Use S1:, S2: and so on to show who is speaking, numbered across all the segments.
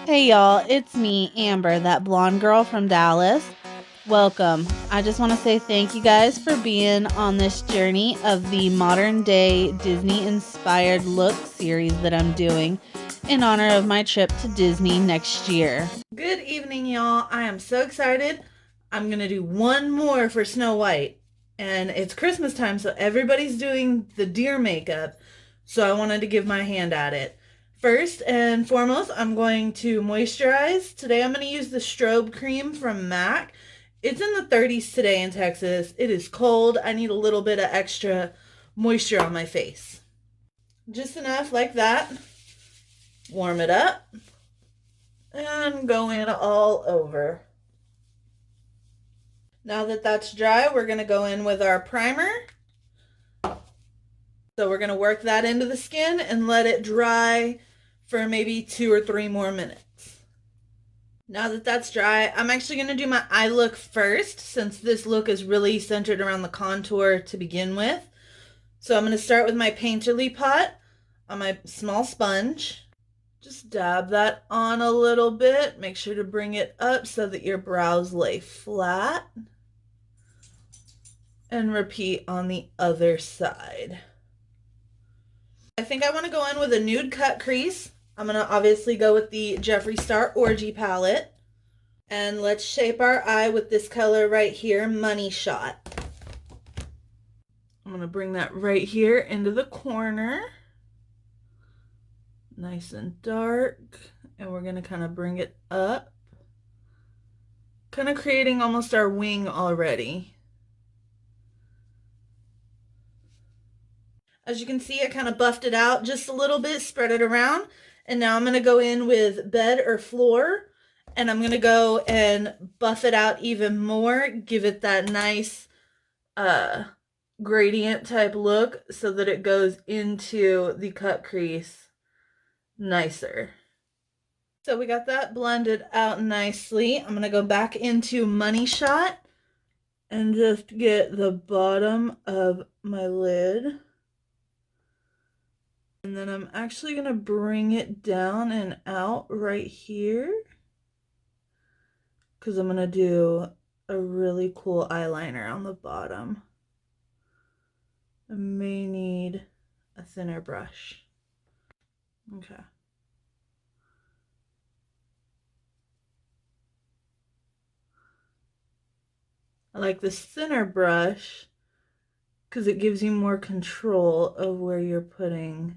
S1: Hey y'all, it's me, Amber, that blonde girl from Dallas. Welcome. I just want to say thank you guys for being on this journey of the modern day Disney inspired look series that I'm doing in honor of my trip to Disney next year. Good evening, y'all. I am so excited. I'm going to do one more for Snow White. And it's Christmas time, so everybody's doing the deer makeup. So I wanted to give my hand at it. First and foremost, I'm going to moisturize. Today I'm going to use the strobe cream from MAC. It's in the 30s today in Texas. It is cold. I need a little bit of extra moisture on my face. Just enough like that. Warm it up and go in all over. Now that that's dry, we're going to go in with our primer. So we're going to work that into the skin and let it dry for maybe 2 or 3 more minutes. Now that that's dry, I'm actually going to do my eye look first, since this look is really centered around the contour to begin with. So I'm going to start with my Painterly pot on my small sponge. Just dab that on a little bit. Make sure to bring it up so that your brows lay flat. And repeat on the other side. I think I want to go in with a nude cut crease. I'm going to obviously go with the Jeffree Star Orgy palette. And let's shape our eye with this color right here, Money Shot. I'm going to bring that right here into the corner. Nice and dark. And we're going to kind of bring it up. Kind of creating almost our wing already. As you can see, I kind of buffed it out just a little bit, spread it around. And now I'm going to go in with Bed or Floor. And I'm going to go and buff it out even more. Give it that nice gradient type look so that it goes into the cut crease nicer. So we got that blended out nicely. I'm going to go back into Money Shot and just get the bottom of my lid. And then I'm actually going to bring it down and out right here, because I'm going to do a really cool eyeliner on the bottom. I may need a thinner brush. Okay. I like this thinner brush because it gives you more control of where you're putting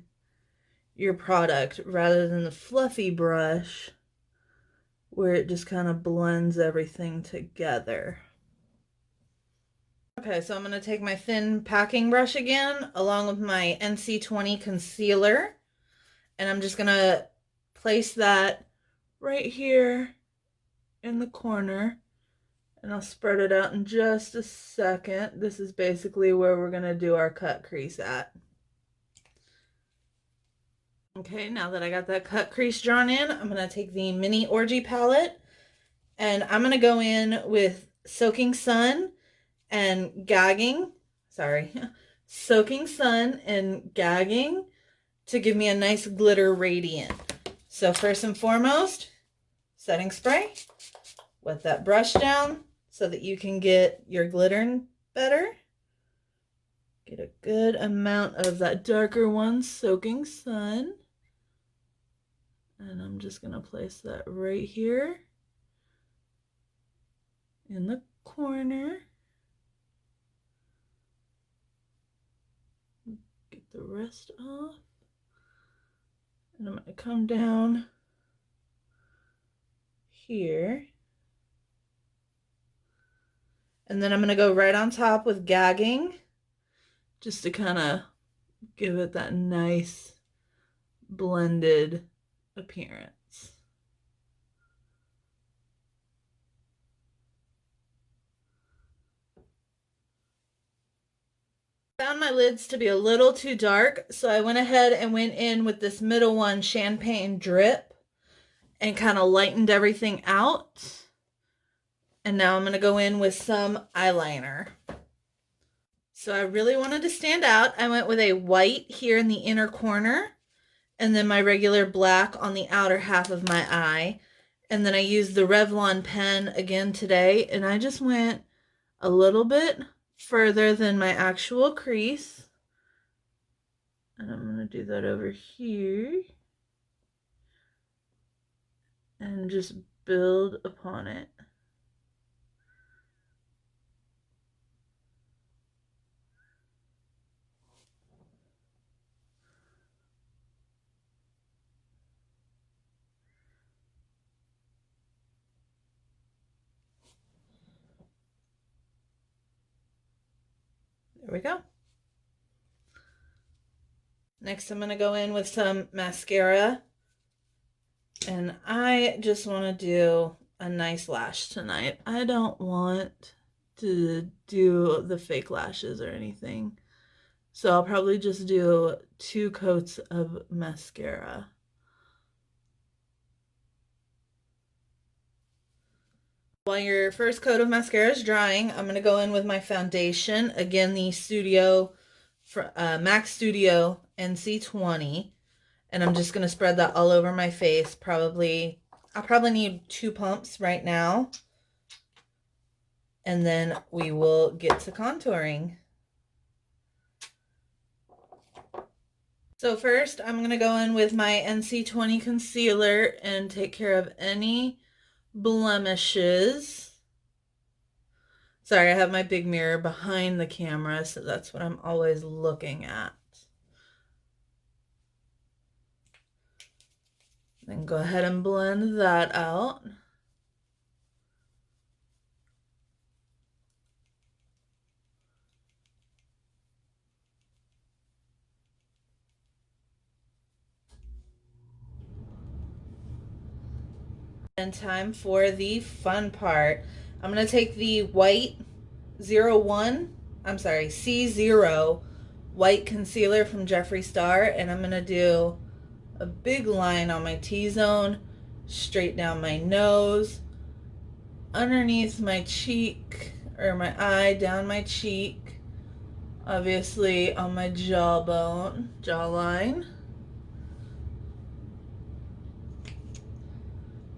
S1: your product rather than the fluffy brush where it just kind of blends everything together. Okay, so I'm going to take my thin packing brush again along with my NC20 concealer, and I'm just going to place that right here in the corner, and I'll spread it out in just a second. This is basically where we're going to do our cut crease at. Okay, now that I got that cut crease drawn in, I'm going to take the Mini Orgy palette, and I'm going to go in with Soaking Sun and Gagging. Sorry. Soaking Sun and Gagging to give me a nice glitter radiant. So first and foremost, setting spray. Wet that brush down so that you can get your glittering better. Get a good amount of that darker one, Soaking Sun. And I'm just going to place that right here in the corner. Get the rest off. And I'm going to come down here. And then I'm going to go right on top with Gagging, just to kind of give it that nice blended appearance. Found my lids to be a little too dark, so I went ahead and went in with this middle one, Champagne Drip, and kind of lightened everything out. And now I'm going to go in with some eyeliner. So I really wanted to stand out. I went with a white here in the inner corner and then my regular black on the outer half of my eye. And then I used the Revlon pen again today, and I just went a little bit further than my actual crease. And I'm going to do that over here and just build upon it. There we go. Next, I'm going to go in with some mascara. And I just want to do a nice lash tonight. I don't want to do the fake lashes or anything. So I'll probably just do 2 coats of mascara. While your first coat of mascara is drying, I'm going to go in with my foundation. Again, the MAC Studio NC20. And I'm just going to spread that all over my face. I'll probably need 2 pumps right now. And then we will get to contouring. So first, I'm going to go in with my NC20 concealer and take care of any blemishes. Sorry, I have my big mirror behind the camera, so that's what I'm always looking at. Then go ahead and blend that out. And time for the fun part. I'm going to take the white C0 white concealer from Jeffree Star, and I'm going to do a big line on my T-zone, straight down my nose, underneath my cheek, or my eye, down my cheek, obviously on my jawline.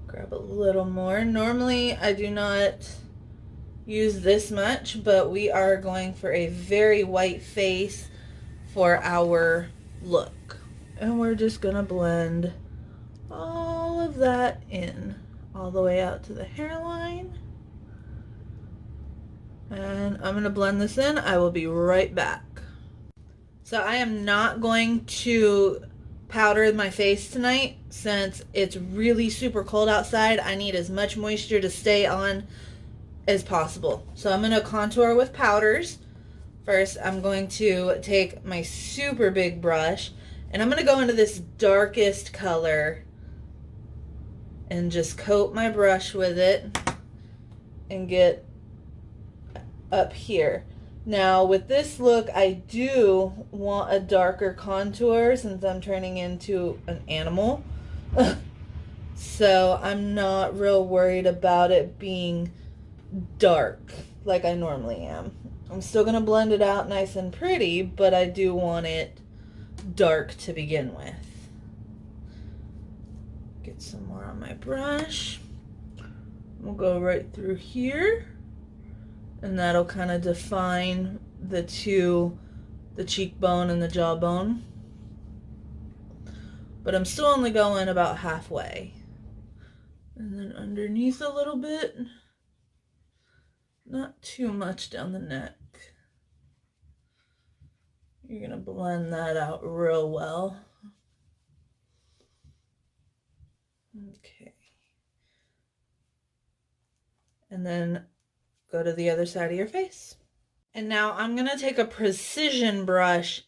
S1: Grab a little more. Normally I do not use this much, but we are going for a very white face for our look. And we're just gonna blend all of that in, all the way out to the hairline. And I'm gonna blend this in. I will be right back. So I am not going to powder my face tonight since it's really super cold outside. I need as much moisture to stay on as possible. So I'm gonna contour with powders. First, I'm going to take my super big brush and I'm gonna go into this darkest color and just coat my brush with it and get up here. Now with this look, I do want a darker contour since I'm turning into an animal. So I'm not real worried about it being dark like I normally am. I'm still gonna blend it out nice and pretty, but I do want it dark to begin with. Get some more on my brush. We'll go right through here. And that'll kind of define the cheekbone and the jawbone. But I'm still only going about halfway. And then underneath a little bit. Not too much down the neck. You're gonna blend that out real well. Okay. And then go to the other side of your face. And now I'm gonna take a precision brush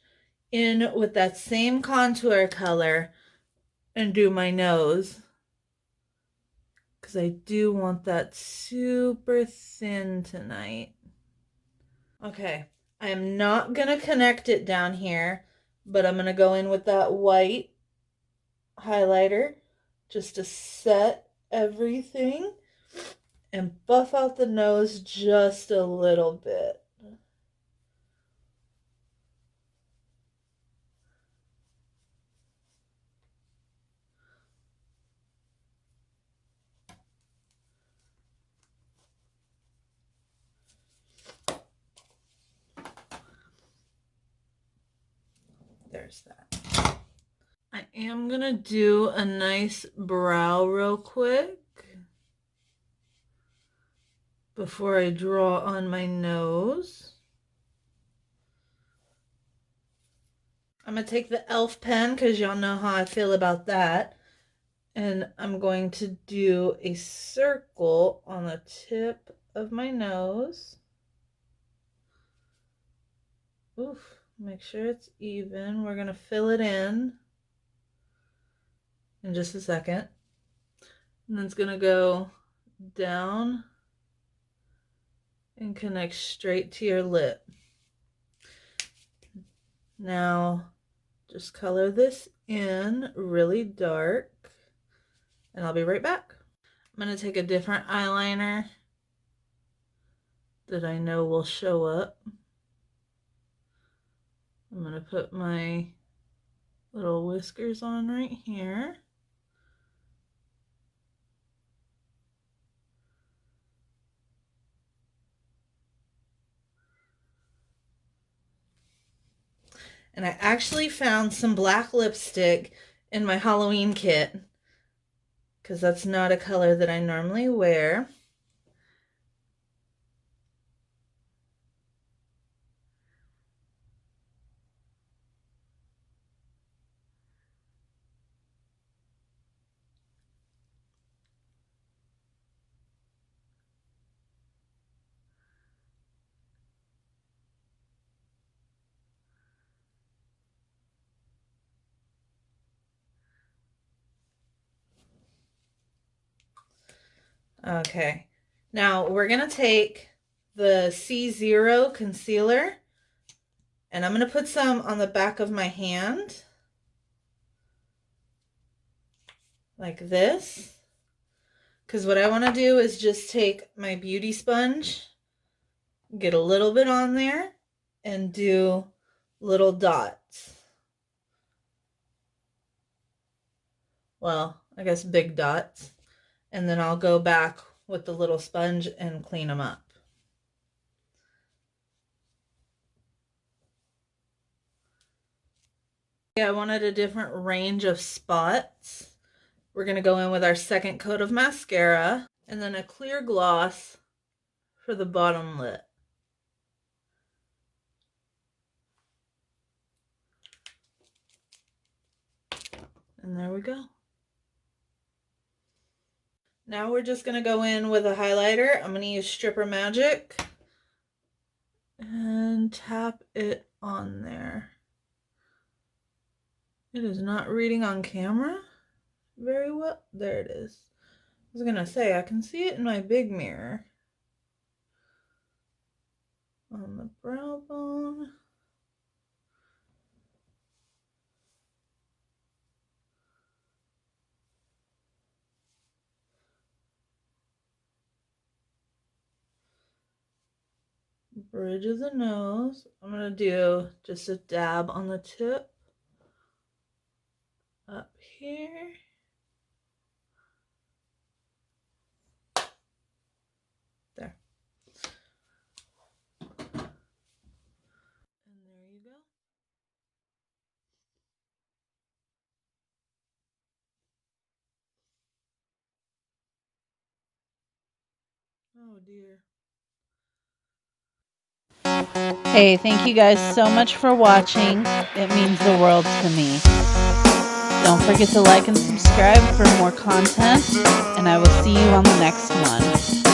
S1: in with that same contour color and do my nose. Because I do want that super thin tonight. Okay, I am not going to connect it down here, but I'm going to go in with that white highlighter just to set everything and buff out the nose just a little bit. there's that. I am gonna do a nice brow real quick before I draw on my nose. I'm gonna take the e.l.f. pen because y'all know how I feel about that. And I'm going to do a circle on the tip of my nose. Oof, make sure it's even. We're gonna fill it in just a second. And then it's gonna go down and connect straight to your lip. Now, just color this in really dark, and I'll be right back. I'm gonna take a different eyeliner that I know will show up. I'm gonna put my little whiskers on right here. And I actually found some black lipstick in my Halloween kit because that's not a color that I normally wear. Okay, now we're gonna take the C0 concealer and I'm gonna put some on the back of my hand like this, because what I want to do is just take my beauty sponge, get a little bit on there, and do little dots. Well, I guess big dots. And then I'll go back with the little sponge and clean them up. I wanted a different range of spots. We're going to go in with our second coat of mascara and then a clear gloss for the bottom lip. And there we go. Now we're just going to go in with a highlighter. I'm going to use Stripper Magic and tap it on there. It is not reading on camera very well. There it is. I was going to say, I can see it in my big mirror. On the brow bone. Bridge of the nose. I'm going to do just a dab on the tip. Up here. There. And there you go. Oh dear. Hey, thank you guys so much for watching. It means the world to me. Don't forget to like and subscribe for more content, and I will see you on the next one.